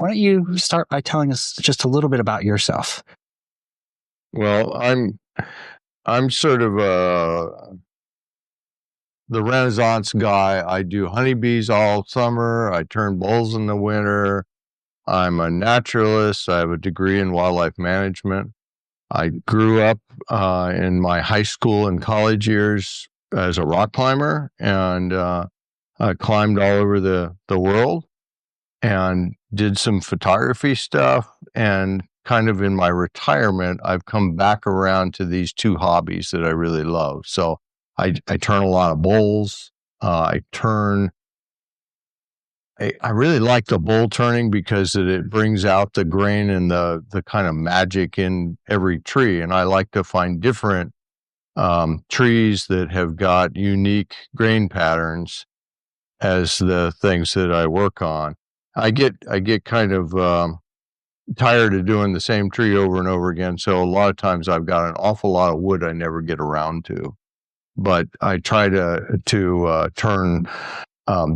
why don't you start by telling us just a little bit about yourself? Well, I'm sort of the Renaissance guy. I do honeybees all summer. I turn bulls in the winter. I'm a naturalist. I have a degree in wildlife management. I grew up in my high school and college years as a rock climber, and I climbed all over the world and did some photography stuff. And kind of in my retirement, I've come back around to these two hobbies that I really love. So I turn a lot of bulls. I really like the bull turning because it brings out the grain and the kind of magic in every tree. And I like to find different trees that have got unique grain patterns as the things that I work on. I get kind of tired of doing the same tree over and over again. So a lot of times I've got an awful lot of wood I never get around to. But I try to turn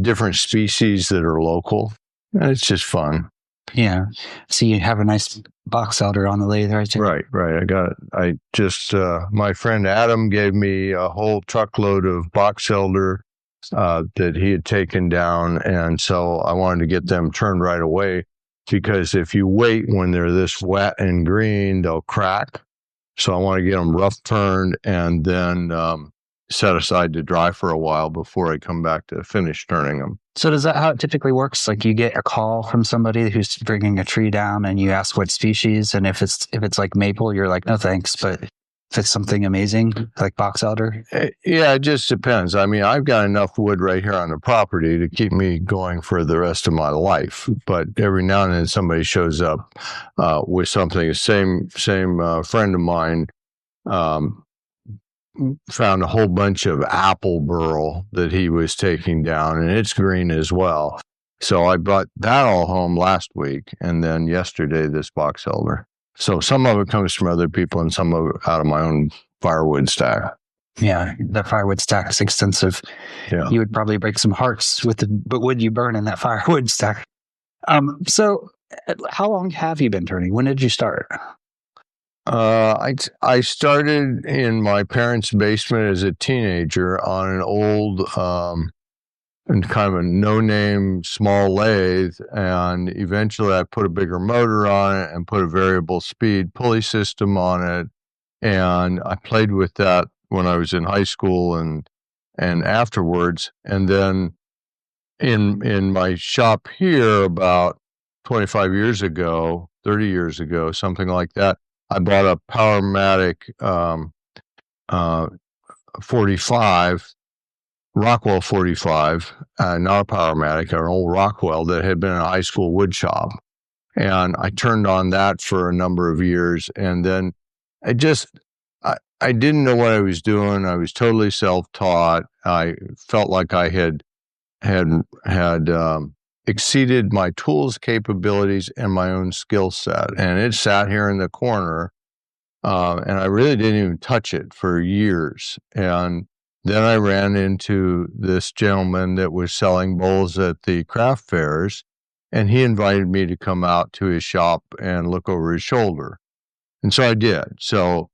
different species that are local, and it's just fun. Yeah. So you have a nice box elder on the lathe right there. Right. I got it. I just, my friend Adam gave me a whole truckload of box elder that he had taken down. And so I wanted to get them turned right away, because if you wait when they're this wet and green, they'll crack. So I want to get them rough turned and then set aside to dry for a while before I come back to finish turning them. So is that how it typically works? Like you get a call from somebody who's bringing a tree down and you ask what species, and if it's like maple, you're like, no thanks. But if it's something amazing like box elder? Yeah, it just depends. I mean, I've got enough wood right here on the property to keep me going for the rest of my life. But every now and then somebody shows up with something. Same friend of mine found a whole bunch of apple burl that he was taking down, and it's green as well. So I brought that all home last week, and then yesterday this box elder. So some of it comes from other people and some of it out of my own firewood stack. Yeah, the firewood stack is extensive. Yeah. You would probably break some hearts with the wood you burn in that firewood stack. So how long have you been turning? When did you start? I started in my parents' basement as a teenager on an old and kind of a no-name small lathe, and eventually I put a bigger motor on it and put a variable speed pulley system on it, and I played with that when I was in high school and afterwards. And then in my shop here about 25 years ago, 30 years ago, something like that, I bought a Powermatic 45, Rockwell 45, not a Powermatic, an old Rockwell that had been in a high school wood shop. And I turned on that for a number of years. And then I didn't know what I was doing. I was totally self-taught. I felt like I had exceeded my tools capabilities and my own skill set. And it sat here in the corner, and I really didn't even touch it for years. And then I ran into this gentleman that was selling bowls at the craft fairs, and he invited me to come out to his shop and look over his shoulder. And so I did. So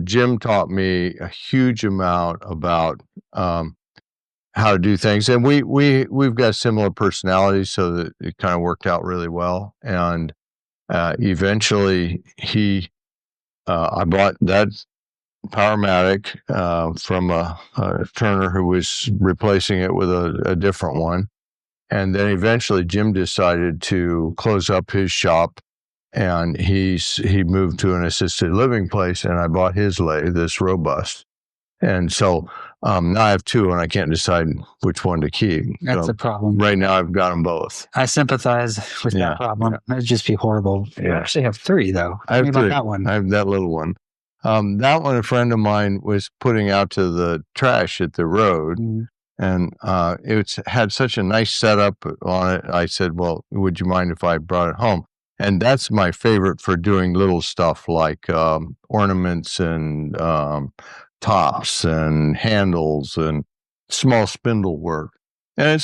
Jim taught me a huge amount about how to do things, and we've got similar personalities, so that it kind of worked out really well. And eventually, I bought that Powermatic from a turner who was replacing it with a different one, and then eventually Jim decided to close up his shop, and he moved to an assisted living place, and I bought his lathe, this Robust. And so now I have two, and I can't decide which one to keep. That's so a problem. Right now, I've got them both. I sympathize with that problem. Yeah. It'd just be horrible. You actually have three, though. I have three. About that one. I have that little one. That one, a friend of mine was putting out to the trash at the road, and it had such a nice setup on it. I said, well, would you mind if I brought it home? And that's my favorite for doing little stuff like ornaments and tops and handles and small spindle work. And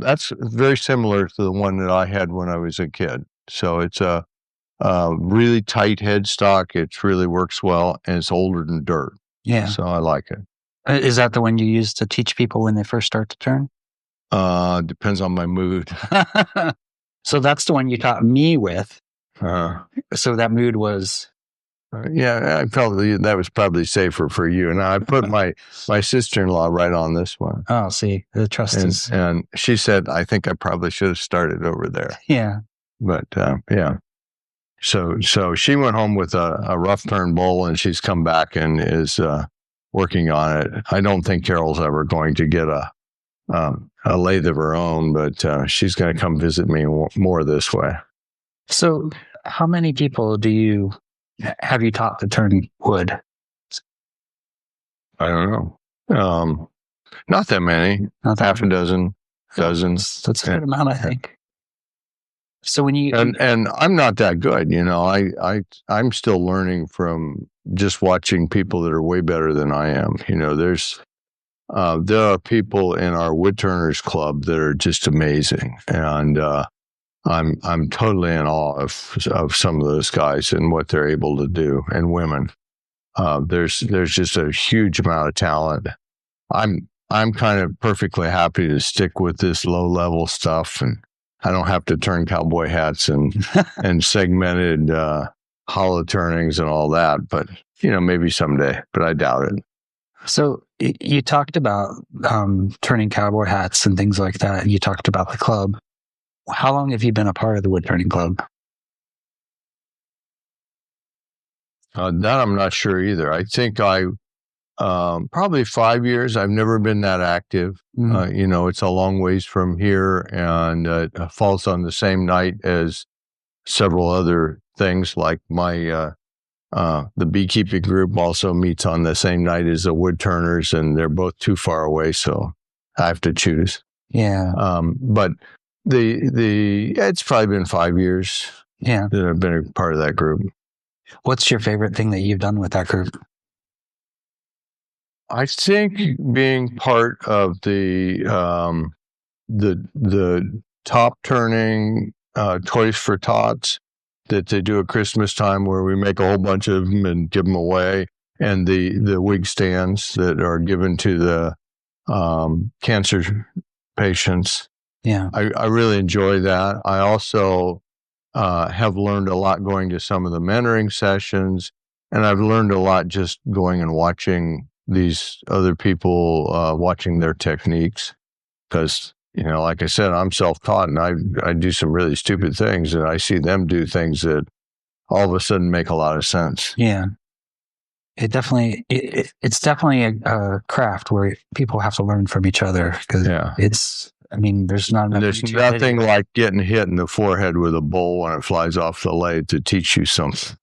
that's very similar to the one that I had when I was a kid. So it's a really tight headstock. It really works well, and it's older than dirt. Yeah. So I like it. Is that the one you use to teach people when they first start to turn? Depends on my mood. So that's the one you taught me with. Uh, So that mood was... yeah, that was probably safer for you. And I put my sister-in-law right on this one. Oh, see, the trust is... And she said, I think I probably should have started over there. Yeah. But yeah. So she went home with a rough turn bowl, and she's come back and is working on it. I don't think Carol's ever going to get a lathe of her own, but she's going to come visit me more this way. So how many people have you taught to turn wood? I don't know. Not that many. Not half a dozen, dozens. That's a good amount, I think. So when you and I'm not that good, I'm still learning from just watching people that are way better than I am. There are people in our woodturners club that are just amazing, and I'm totally in awe of some of those guys and what they're able to do, and women. There's just a huge amount of talent. I'm kind of perfectly happy to stick with this low level stuff, and I don't have to turn cowboy hats and segmented hollow turnings and all that. But maybe someday, but I doubt it. So you talked about turning cowboy hats and things like that. You talked about the club. How long have you been a part of the wood turning club? That I'm not sure either. I think probably 5 years. I've never been that active. It's a long ways from here, and it falls on the same night as several other things, like my the beekeeping group also meets on the same night as the wood turners, and they're both too far away, so I have to choose. Yeah. But it's probably been 5 years. Yeah. That I've been a part of that group. What's your favorite thing that you've done with that group? I think being part of the top turning Toys for Tots that they do at Christmas time, where we make a whole bunch of them and give them away, and the wig stands that are given to the cancer patients. Yeah, I really enjoy that. I also have learned a lot going to some of the mentoring sessions, and I've learned a lot just going and watching these other people, watching their techniques, because like I said, I'm self-taught, and I do some really stupid things, and I see them do things that all of a sudden make a lot of sense. Yeah, it's definitely a craft where people have to learn from each other, because there's not enough. There's nothing like getting hit in the forehead with a bowl when it flies off the lathe to teach you something.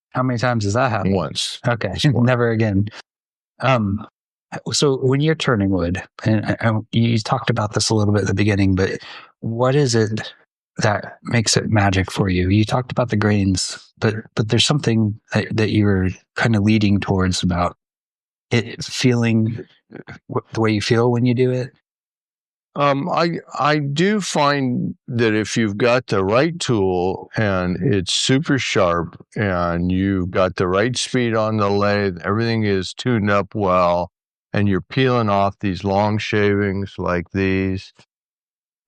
How many times does that happen? Once. Okay, never again. So when you're turning wood, and you talked about this a little bit at the beginning, but what is it that makes it magic for you? You talked about the grains, but there's something that you were kind of leading towards about it feeling the way you feel when you do it. I do find that if you've got the right tool and it's super sharp and you've got the right speed on the lathe, everything is tuned up well, and you're peeling off these long shavings like these,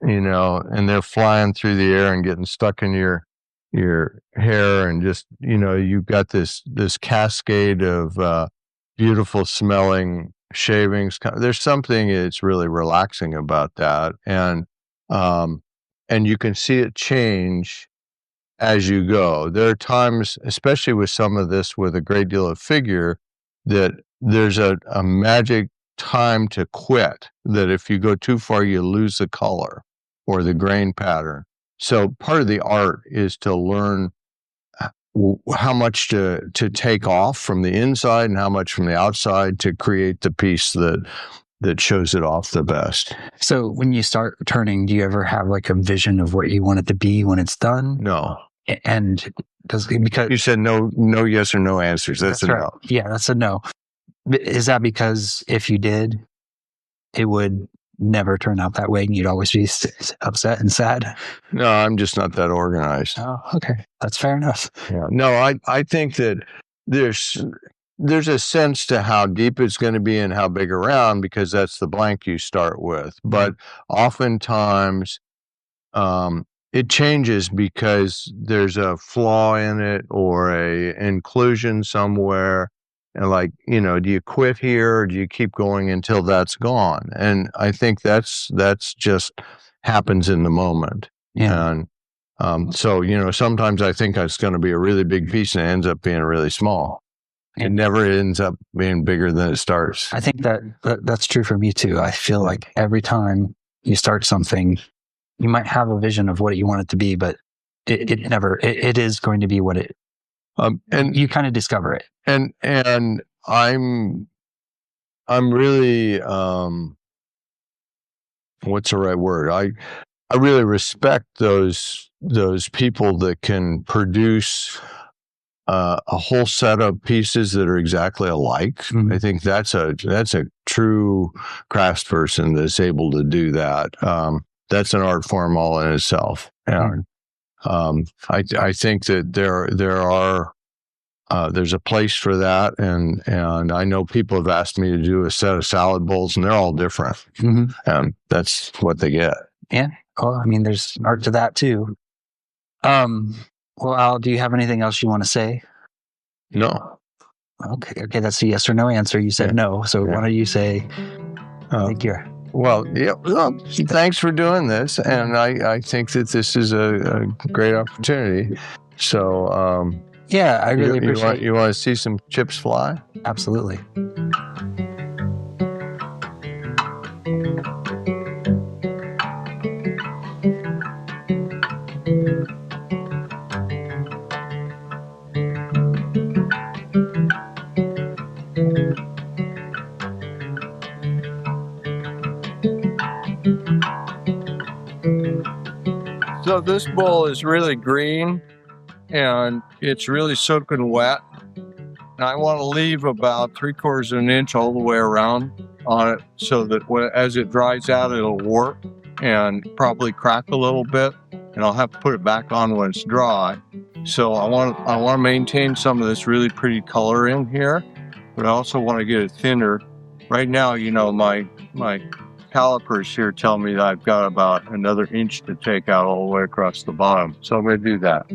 and they're flying through the air and getting stuck in your hair, and just, you've got this cascade of beautiful smelling shavings. There's something it's really relaxing about that, and you can see it change as you go. There are times, especially with some of this with a great deal of figure, that there's a magic time to quit, that if you go too far you lose the color or the grain pattern. So part of the art is to learn how much to take off from the inside and how much from the outside to create the piece that shows it off the best. So when you start turning, do you ever have like a vision of what you want it to be when it's done? No. And because you said no yes or no answers. That's a right. No. Yeah, that's a no. Is that because if you did, it would never turn out that way and you'd always be upset and sad? No, I'm just not that organized. Oh, okay. That's fair enough. Yeah. No, I think that there's a sense to how deep it's going to be and how big around, because that's the blank you start with. But oftentimes, it changes because there's a flaw in it or a inclusion somewhere. And like, do you quit here or do you keep going until that's gone? And I think that's just happens in the moment. Yeah. And so, sometimes I think it's going to be a really big piece and it ends up being really small. Yeah. It never ends up being bigger than it starts. I think that's true for me too. I feel like every time you start something, you might have a vision of what you want it to be, but it never, it is going to be what it, and you kind of discover it. And I'm really, what's the right word? I really respect those people that can produce a whole set of pieces that are exactly alike. Mm-hmm. I think that's a true craftsperson that's able to do that. That's an art form all in itself. And I think that there's a place for that, and I know people have asked me to do a set of salad bowls, and they're all different, and that's what they get. Yeah. Well, I mean, there's art to that too. Well, Al, do you have anything else you want to say? No. Okay, that's a yes or no answer. You said no, so why don't you say thank you? Well, yeah. Well, thanks for doing this, and I think that this is a great opportunity. So, yeah, I really appreciate it. You want to see some chips fly? Absolutely. So this bowl is really green and it's really soaking wet. And I want to leave about 3/4 of an inch all the way around on it so that as it dries out, it'll warp and probably crack a little bit. And I'll have to put it back on when it's dry. So I want to maintain some of this really pretty color in here, but I also want to get it thinner. Right now, my calipers here tell me that I've got about another inch to take out all the way across the bottom. So I'm going to do that.